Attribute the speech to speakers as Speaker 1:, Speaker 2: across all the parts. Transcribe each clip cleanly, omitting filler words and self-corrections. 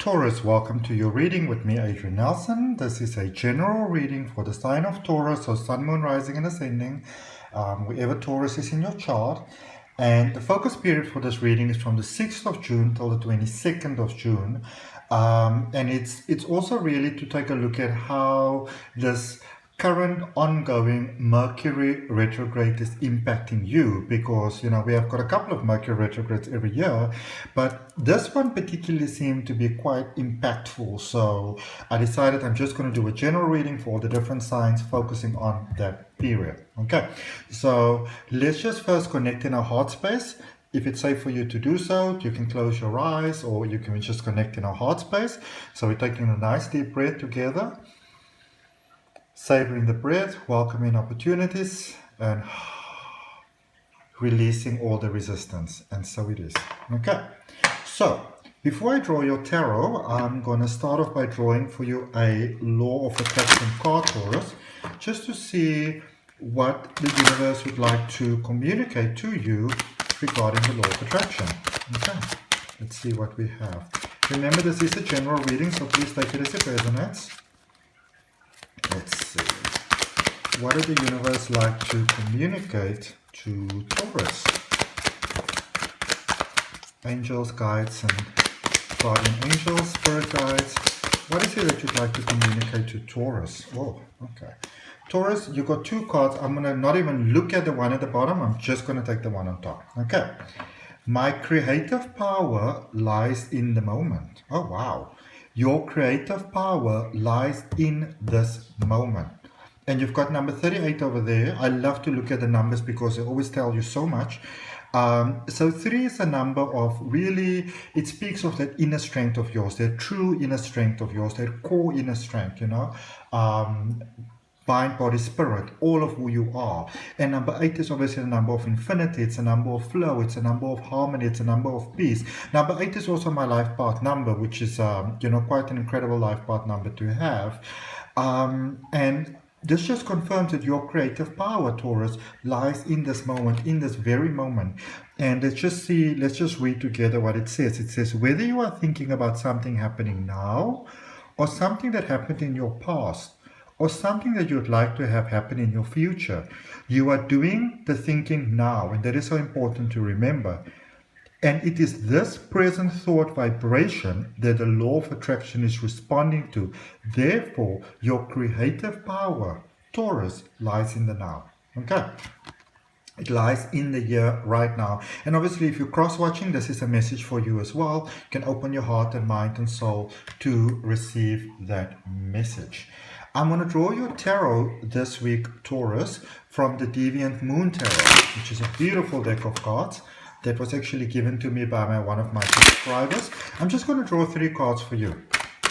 Speaker 1: Taurus, welcome to your reading with me, Adrian Nelson. This is a general reading for the sign of Taurus, or Sun, Moon, Rising and Ascending, wherever Taurus is in your chart. And the focus period for this reading is from the 6th of June till the 22nd of June. And it's also really to take a look at how this current ongoing Mercury retrograde is impacting you, because we have got a couple of Mercury retrogrades every year, but this one particularly seemed to be quite impactful. So I decided I'm just going to do a general reading for all the different signs, focusing on that period. Okay, so let's just first connect in our heart space. If it's safe for you to do so, you can close your eyes, or you can just connect in our heart space. So we're taking a nice deep breath together, savoring the breath, welcoming opportunities, and releasing all the resistance. And so it is. Okay, so before I draw your tarot, I'm going to start off by drawing for you a law of attraction card, Taurus, just to see what the universe would like to communicate to you regarding the law of attraction. Okay, let's see what we have. Remember, this is a general reading, so please take it as it resonates. Let's see. What does the universe like to communicate to Taurus? Angels, guides, and guardian angels, spirit guides. What is it that you'd like to communicate to Taurus? Oh, okay. Taurus, you got two cards. I'm going to not even look at the one at the bottom. I'm just going to take the one on top. Okay. My creative power lies in the moment. Oh, wow. Your creative power lies in this moment. And you've got number 38 over there. I love to look at the numbers because they always tell you so much. So 3 is a number of really, it speaks of that inner strength of yours, that true inner strength of yours, that core inner strength, mind, body, spirit, all of who you are. And number 8 is obviously a number of infinity. It's a number of flow. It's a number of harmony. It's a number of peace. Number 8 is also my life path number, which is, quite an incredible life path number to have. And this just confirms that your creative power, Taurus, lies in this moment, in this very moment. And let's just read together what it says. It says, whether you are thinking about something happening now, or something that happened in your past, or something that you'd like to have happen in your future, you are doing the thinking now, and that is so important to remember. And it is this present thought vibration that the law of attraction is responding to. Therefore, your creative power, Taurus, lies in the now. Okay? It lies in the here, right now. And obviously, if you're cross-watching, this is a message for you as well. You can open your heart and mind and soul to receive that message. I'm going to draw your tarot this week, Taurus, from the Deviant Moon Tarot, which is a beautiful deck of cards that was actually given to me by one of my subscribers. I'm just going to draw 3 cards for you.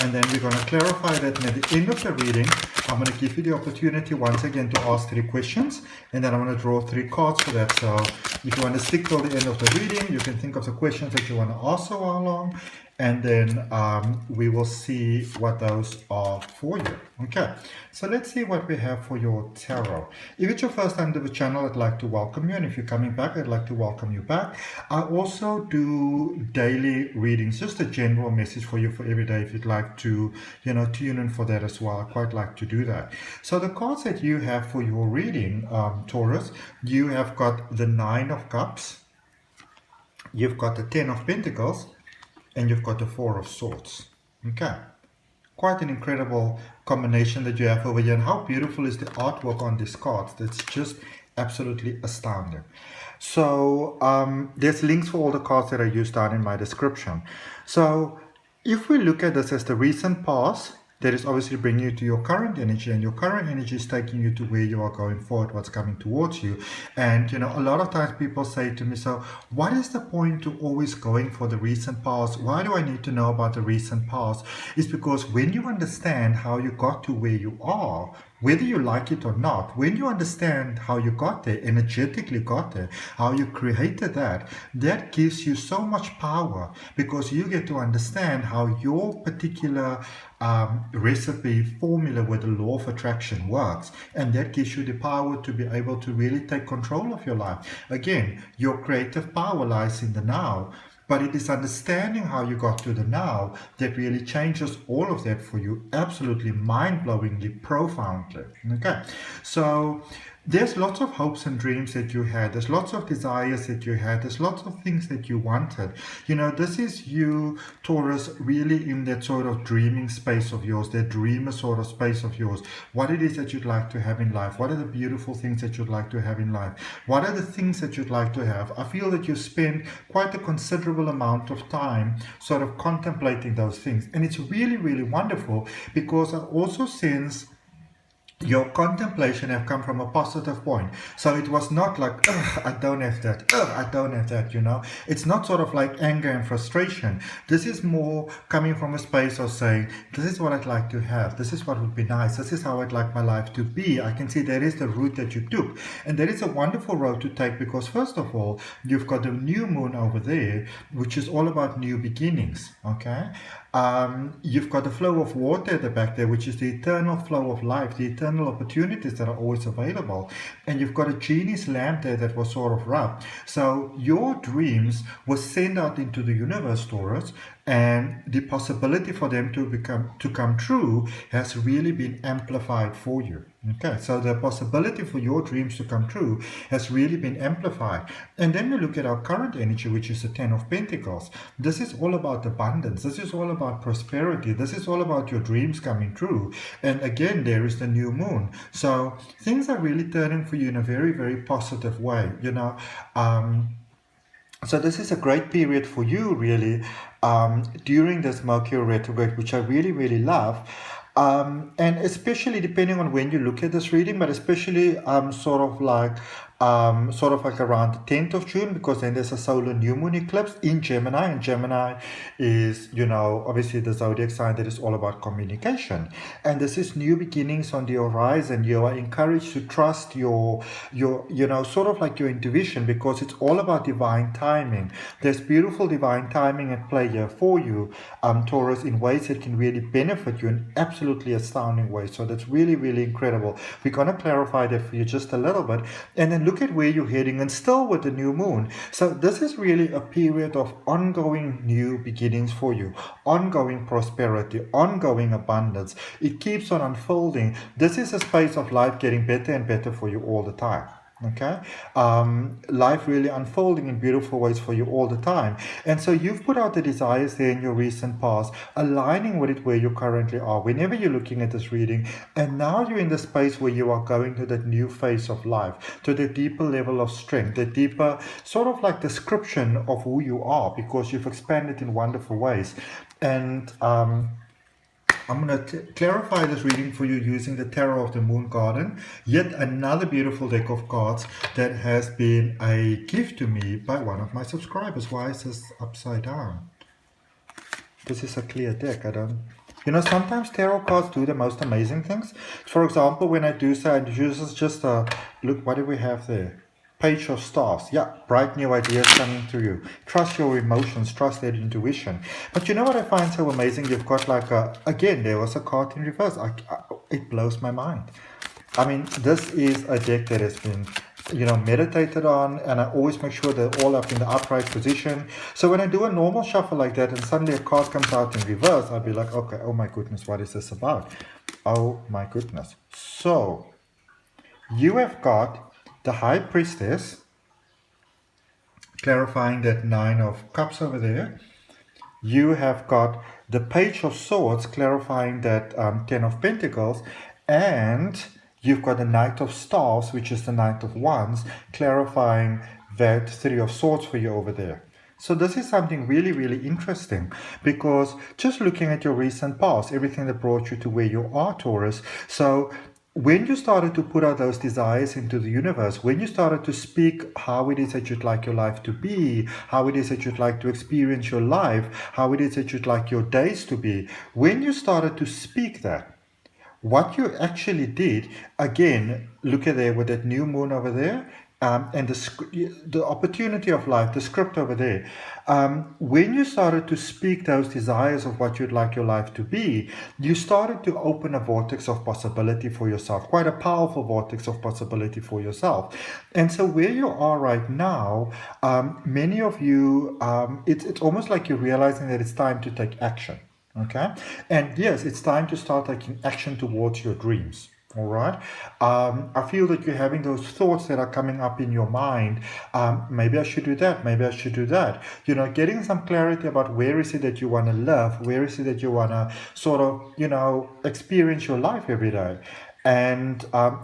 Speaker 1: And then we're going to clarify that. And at the end of the reading, I'm going to give you the opportunity once again to ask 3 questions. And then I'm going to draw 3 cards for that. So if you want to stick till the end of the reading, you can think of the questions that you want to ask so along. And then we will see what those are for you. Okay, so let's see what we have for your tarot. If it's your first time to the channel, I'd like to welcome you. And if you're coming back, I'd like to welcome you back. I also do daily readings, just a general message for you for every day. If you'd like to, tune in for that as well. I quite like to do that. So the cards that you have for your reading, Taurus, you have got the 9 of Cups. You've got the 10 of Pentacles. And you've got the 4 of Swords. Okay. Quite an incredible combination that you have over here. And how beautiful is the artwork on these cards? That's just absolutely astounding. So there's links for all the cards that I used down in my description. So if we look at this as the recent past, that is obviously bringing you to your current energy, and your current energy is taking you to where you are going forward, what's coming towards you. And a lot of times people say to me, so what is the point to always going for the recent past? Why do I need to know about the recent past? It's because when you understand how you got to where you are, whether you like it or not, when you understand how you got there, energetically got there, how you created that, that gives you so much power, because you get to understand how your particular recipe, formula with the law of attraction works. And that gives you the power to be able to really take control of your life. Again, your creative power lies in the now. But it is understanding how you got to the now that really changes all of that for you, absolutely mind-blowingly, profoundly. Okay, so there's lots of hopes and dreams that you had. There's lots of desires that you had. There's lots of things that you wanted. You know, this is you, Taurus, really in that sort of dreaming space of yours, that dreamer sort of space of yours. What it is that you'd like to have in life. What are the beautiful things that you'd like to have in life? What are the things that you'd like to have? I feel that you spend quite a considerable amount of time sort of contemplating those things. And it's really, really wonderful, because I also sense your contemplation have come from a positive point. So it was not like, ugh, I don't have that, ugh, I don't have that, you know. It's not sort of like anger and frustration. This is more coming from a space of saying, this is what I'd like to have, this is what would be nice, this is how I'd like my life to be. I can see that is the route that you took. And that is a wonderful road to take, because first of all, you've got the new moon over there, which is all about new beginnings, okay? You've got the flow of water at the back there, which is the eternal flow of life, the eternal opportunities that are always available. And you've got a genie's lamp there that was sort of rubbed. So your dreams were sent out into the universe, Taurus, and the possibility for them to come true has really been amplified for you. Okay, so the possibility for your dreams to come true has really been amplified. And then we look at our current energy, which is the Ten of Pentacles. This is all about abundance. This is all about prosperity. This is all about your dreams coming true. And again, there is the new moon. So things are really turning for you in a very, very positive way, you know. So this is a great period for you, really, during this Mercury retrograde, which I really, really love. And especially depending on when you look at this reading, but especially sort of like around the 10th of June, because then there's a solar new moon eclipse in Gemini, and Gemini is, you know, obviously the zodiac sign that is all about communication. And this is new beginnings on the horizon. You are encouraged to trust your you know, sort of like your intuition, because it's all about divine timing. There's beautiful divine timing at play here for you, Taurus, in ways that can really benefit you in absolutely astounding ways. So that's really, really incredible. We're going to clarify that for you just a little bit, and then look at where you're heading, and still with the new moon. So this is really a period of ongoing new beginnings for you, ongoing prosperity, ongoing abundance. It keeps on unfolding. This is a space of life getting better and better for you all the time. Okay, life really unfolding in beautiful ways for you all the time. And so you've put out the desires there in your recent past, aligning with it where you currently are whenever you're looking at this reading. And now you're in the space where you are going to that new phase of life, to the deeper level of strength, the deeper sort of like description of who you are, because you've expanded in wonderful ways. And I'm going to clarify this reading for you using the Tarot of the Moon Garden, yet another beautiful deck of cards that has been a gift to me by one of my subscribers. Why is this upside down? This is a clear deck. You know, sometimes tarot cards do the most amazing things. For example, when I do so, it uses just a, look, what do we have there? Page of Stars. Yeah, bright new ideas coming to you. Trust your emotions, trust that intuition. But you know what I find so amazing? You've got like again, there was a card in reverse. It blows my mind. I mean, this is a deck that has been, you know, meditated on, and I always make sure they're all up in the upright position. So when I do a normal shuffle like that and suddenly a card comes out in reverse, I'll be like, okay, oh my goodness, what is this about? Oh my goodness. So you have got the High Priestess, clarifying that Nine of Cups over there. You have got the Page of Swords, clarifying that Ten of Pentacles. And you've got the Knight of Staves, which is the Knight of Wands, clarifying that Three of Swords for you over there. So this is something really, really interesting, because just looking at your recent past, everything that brought you to where you are, Taurus. So when you started to put out those desires into the universe, when you started to speak how it is that you'd like your life to be, how it is that you'd like to experience your life, how it is that you'd like your days to be, when you started to speak that, what you actually did, again, look at there with that new moon over there, and the opportunity of life, the script over there. When you started to speak those desires of what you'd like your life to be, you started to open a vortex of possibility for yourself, quite a powerful vortex of possibility for yourself. And so where you are right now, many of you, it's almost like you're realizing that it's time to take action. Okay, and yes, it's time to start taking action towards your dreams. All right. I feel that you're having those thoughts that are coming up in your mind. Maybe I should do that. Maybe I should do that. You know, getting some clarity about where is it that you want to live, where is it that you want to sort of, you know, experience your life every day. And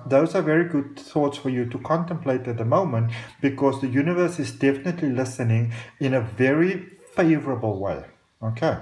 Speaker 1: those are very good thoughts for you to contemplate at the moment, because the universe is definitely listening in a very favorable way. Okay.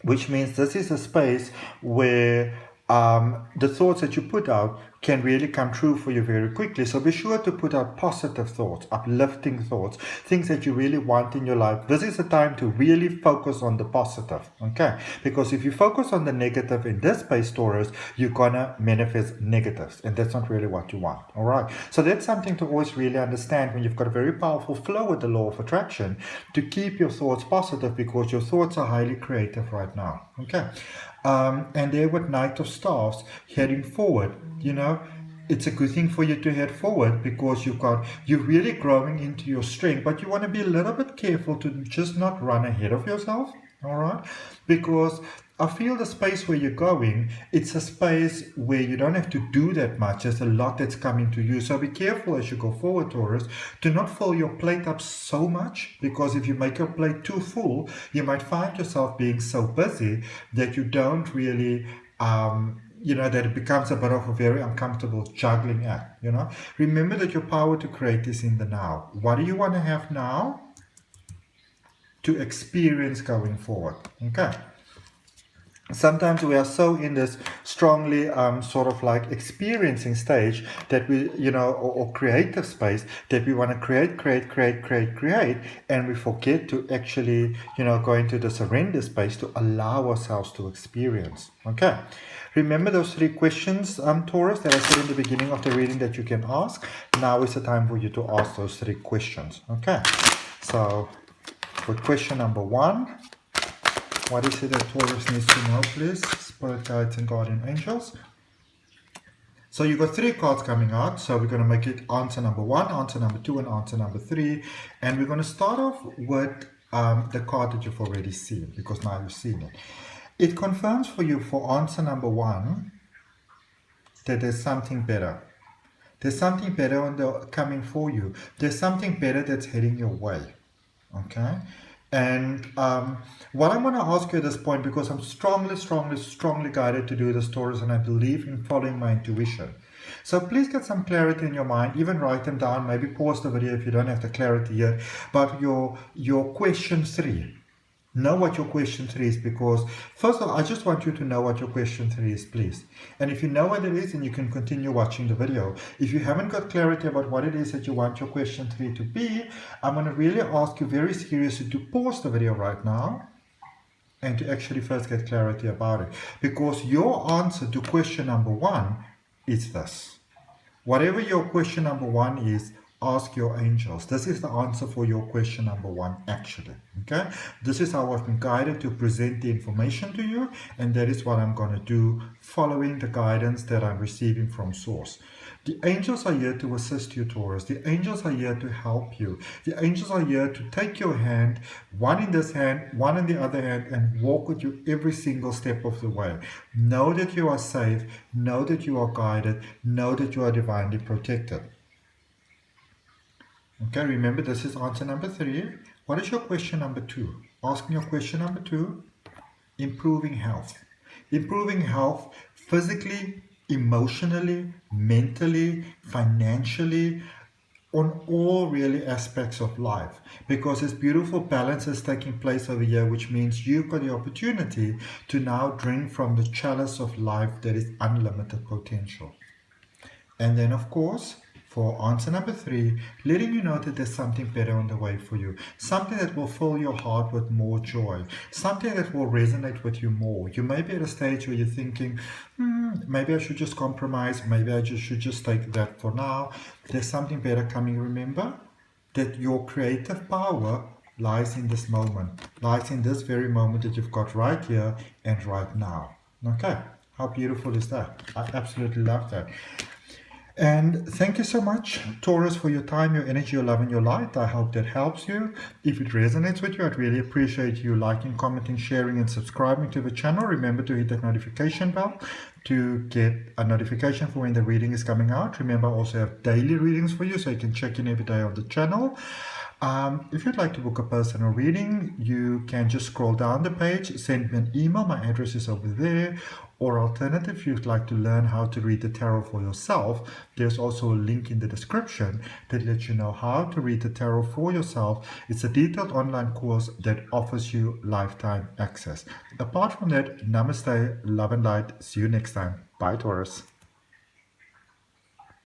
Speaker 1: Which means this is a space where the thoughts that you put out can really come true for you very quickly. So be sure to put out positive thoughts, uplifting thoughts, things that you really want in your life. This is the time to really focus on the positive, okay? Because if you focus on the negative in this space, Taurus, you're gonna manifest negatives, and that's not really what you want, all right? So that's something to always really understand when you've got a very powerful flow with the law of attraction, to keep your thoughts positive, because your thoughts are highly creative right now, okay? And there with Knight of Staves, heading forward, you know, it's a good thing for you to head forward, because you're really growing into your strength, but you want to be a little bit careful to just not run ahead of yourself, all right? Because I feel the space where you're going, it's a space where you don't have to do that much. There's a lot that's coming to you. So be careful as you go forward, Taurus, to not fill your plate up so much, because if you make your plate too full, you might find yourself being so busy that you don't really, you know, that it becomes a bit of a very uncomfortable juggling act, you know. Remember that your power to create is in the now. What do you want to have now to experience going forward? Okay. Sometimes we are so in this strongly sort of like experiencing stage that we, you know, or creative space, that we want to create, and we forget to actually, you know, go into the surrender space to allow ourselves to experience. Okay. Remember those 3 questions, Taurus, that I said in the beginning of the reading that you can ask. Now is the time for you to ask those 3 questions. Okay. So for question number 1, what is it that Taurus needs to know, please? Spirit guides and guardian angels. So you've got 3 cards coming out. So we're going to make it answer number 1, answer number 2, and answer number 3. And we're going to start off with the card that you've already seen, because now you've seen it. It confirms for you for answer number 1 that there's something better. There's something better on the coming for you. There's something better that's heading your way. Okay? And what I'm going to ask you at this point, because I'm strongly guided to do this, Taurus, and I believe in following my intuition. So please get some clarity in your mind, even write them down, maybe pause the video if you don't have the clarity yet. But your question 3, know what your question 3 is, because first of all, I just want you to know what your question 3 is, please. And if you know what it is, then you can continue watching the video. If you haven't got clarity about what it is that you want your question 3 to be, I'm going to really ask you very seriously to pause the video right now and to actually first get clarity about it. Because your answer to question number 1 is this. Whatever your question number 1 is, ask your angels. This is the answer for your question number 1, actually. Okay, this is how I've been guided to present the information to you, and that is what I'm going to do, following the guidance that I'm receiving from source. The angels are here to assist you, Taurus. The angels are here to help you. The angels are here to take your hand, one in this hand, one in the other hand, and walk with you every single step of the way. Know that you are safe. Know that you are guided. Know that you are divinely protected. Okay, remember this is answer number 3. What is your question number 2? Asking your question number 2, improving health. Improving health physically, emotionally, mentally, financially, on all really aspects of life. Because this beautiful balance is taking place over here, which means you've got the opportunity to now drink from the chalice of life that is unlimited potential. And then, of course, for answer number 3, letting you know that there's something better on the way for you. Something that will fill your heart with more joy. Something that will resonate with you more. You may be at a stage where you're thinking, maybe I should just compromise. Maybe I should just take that for now. There's something better coming. Remember that your creative power lies in this moment. Lies in this very moment that you've got right here and right now. Okay. How beautiful is that? I absolutely love that. And thank you so much, Taurus, for your time, your energy, your love, and your light. I hope that helps you. If it resonates with you, I'd really appreciate you liking, commenting, sharing, and subscribing to the channel. Remember to hit that notification bell to get a notification for when the reading is coming out. Remember, I also have daily readings for you, so you can check in every day on the channel. If you'd like to book a personal reading, you can just scroll down the page, send me an email. My address is over there. Or alternative, if you'd like to learn how to read the tarot for yourself, there's also a link in the description that lets you know how to read the tarot for yourself. It's a detailed online course that offers you lifetime access. Apart from that, namaste, love and light. See you next time. Bye, Taurus.